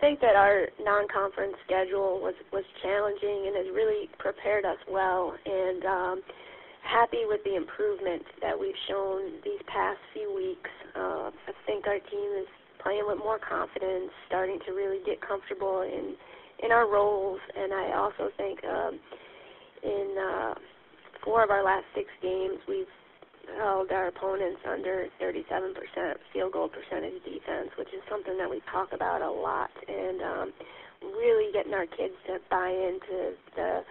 think that our non-conference schedule was challenging and has really prepared us well, and happy with the improvement that we've shown these past few weeks. I think our team is playing with more confidence, starting to really get comfortable in our roles, and I also think in 4 of our last 6 games we've held our opponents under 37% field goal percentage defense, which is something that we talk about a lot, and really getting our kids to buy into the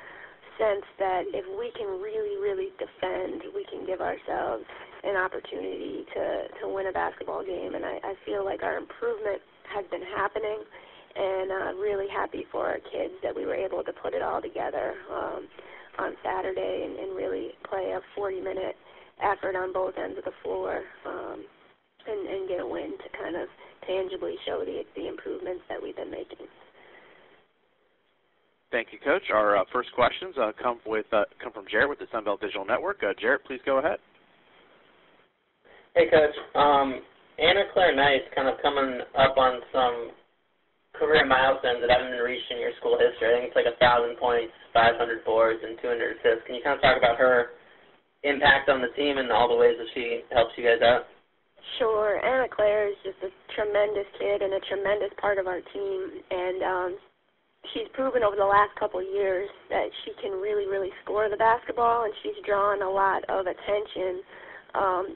sense that if we can really, really defend, we can give ourselves an opportunity to win a basketball game, and I feel like our improvement has been happening, and really happy for our kids that we were able to put it all together on Saturday and really play a 40-minute effort on both ends of the floor and get a win to kind of tangibly show the improvements that we've been making. Thank you, Coach. Our first questions come from Jarrett with the Sunbelt Digital Network. Jarrett, please go ahead. Hey, Coach. Anna Claire Knight kind of coming up on some career milestones that haven't been reached in your school history. I think it's like 1,000 points, 500 boards, and 200 assists. Can you kind of talk about her impact on the team and all the ways that she helps you guys out? Sure. Anna Claire is just a tremendous kid and a tremendous part of our team, and she's proven over the last couple of years that she can really, really score the basketball, and she's drawn a lot of attention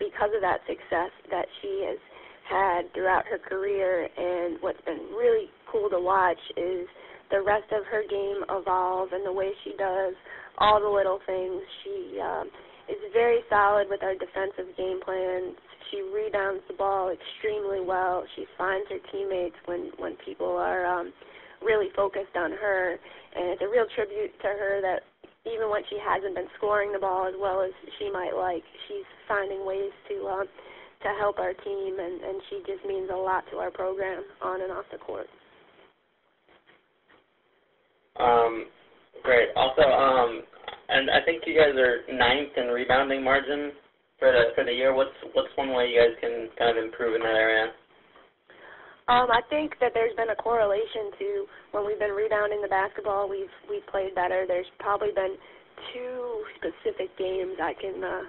because of that success that she has had throughout her career. And what's been really cool to watch is the rest of her game evolve and the way she does all the little things. She is very solid with our defensive game plan. She rebounds the ball extremely well. She finds her teammates when people are really focused on her, and it's a real tribute to her that even when she hasn't been scoring the ball as well as she might like, she's finding ways to help our team, and she just means a lot to our program on and off the court. Great. Also, and I think you guys are 9th in rebounding margin for the year. What's one way you guys can kind of improve in that area? I think that there's been a correlation to when we've been rebounding the basketball, we've played better. There's probably been 2 specific games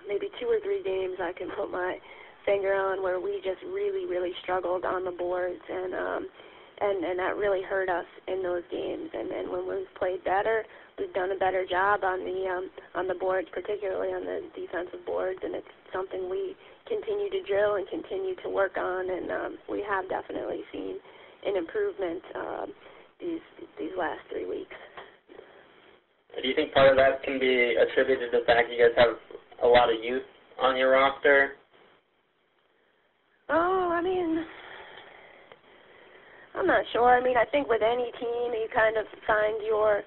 maybe 2 or 3 games I can put my finger on where we just really, really struggled on the boards, and that really hurt us in those games. And when we've played better, we've done a better job on the boards, particularly on the defensive boards, and it's something we continue to drill and continue to work on, and we have definitely seen an improvement these last 3 weeks. Do you think part of that can be attributed to the fact you guys have a lot of youth on your roster? Oh, I'm not sure. I think with any team, you kind of find you're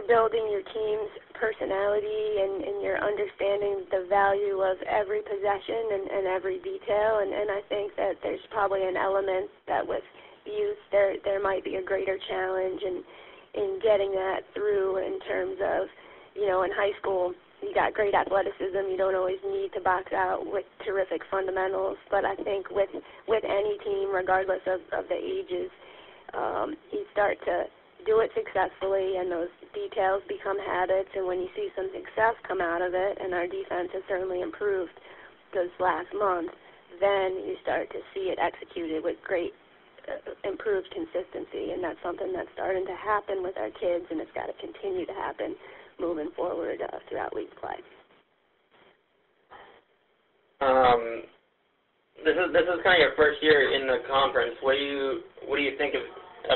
building your team's personality and you're understanding the value of every possession and every detail, and I think that there's probably an element that with youth there might be a greater challenge in getting that through in terms of, in high school, you got great athleticism. You don't always need to box out with terrific fundamentals. But I think with any team, regardless of the ages, you start to do it successfully, and those details become habits. And when you see some success come out of it, and our defense has certainly improved this last month, then you start to see it executed with great improved consistency. And that's something that's starting to happen with our kids, and it's got to continue to happen moving forward throughout league play. This is kind of your first year in the conference. What do you think of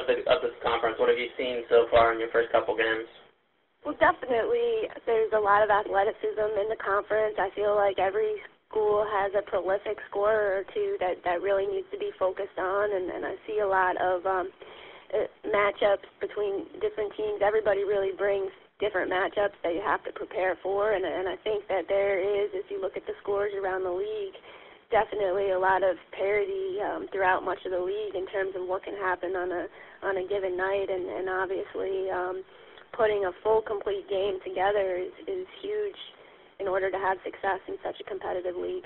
this conference? What have you seen so far in your first couple games? Well, definitely there's a lot of athleticism in the conference. I feel like every school has a prolific scorer or two that really needs to be focused on, and I see a lot of matchups between different teams. Everybody really brings different matchups that you have to prepare for, and I think that there is, if you look at the scores around the league, definitely a lot of parity throughout much of the league in terms of what can happen on a given night, and obviously putting a full, complete game together is huge in order to have success in such a competitive league.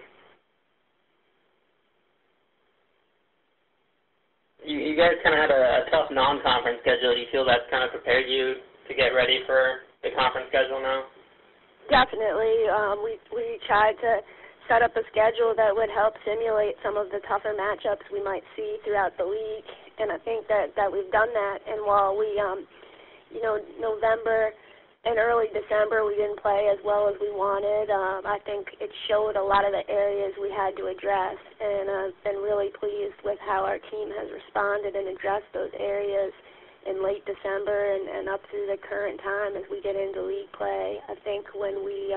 you guys kind of had a tough non-conference schedule. Do you feel that's kind of prepared you to get ready for the conference schedule now? Definitely. We tried to set up a schedule that would help simulate some of the tougher matchups we might see throughout the league, and I think that we've done that. And while we, November and early December we didn't play as well as we wanted, I think it showed a lot of the areas we had to address, and I've been really pleased with how our team has responded and addressed those areas in late December and up through the current time as we get into league play. I think when we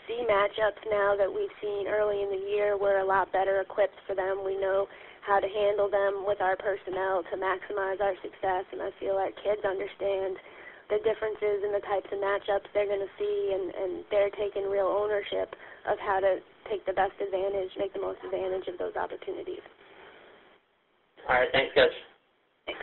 see matchups now that we've seen early in the year, we're a lot better equipped for them. We know how to handle them with our personnel to maximize our success, and I feel our kids understand the differences in the types of matchups they're going to see, and they're taking real ownership of how to take the best advantage, make the most advantage of those opportunities. All right, thanks, Coach. Thanks.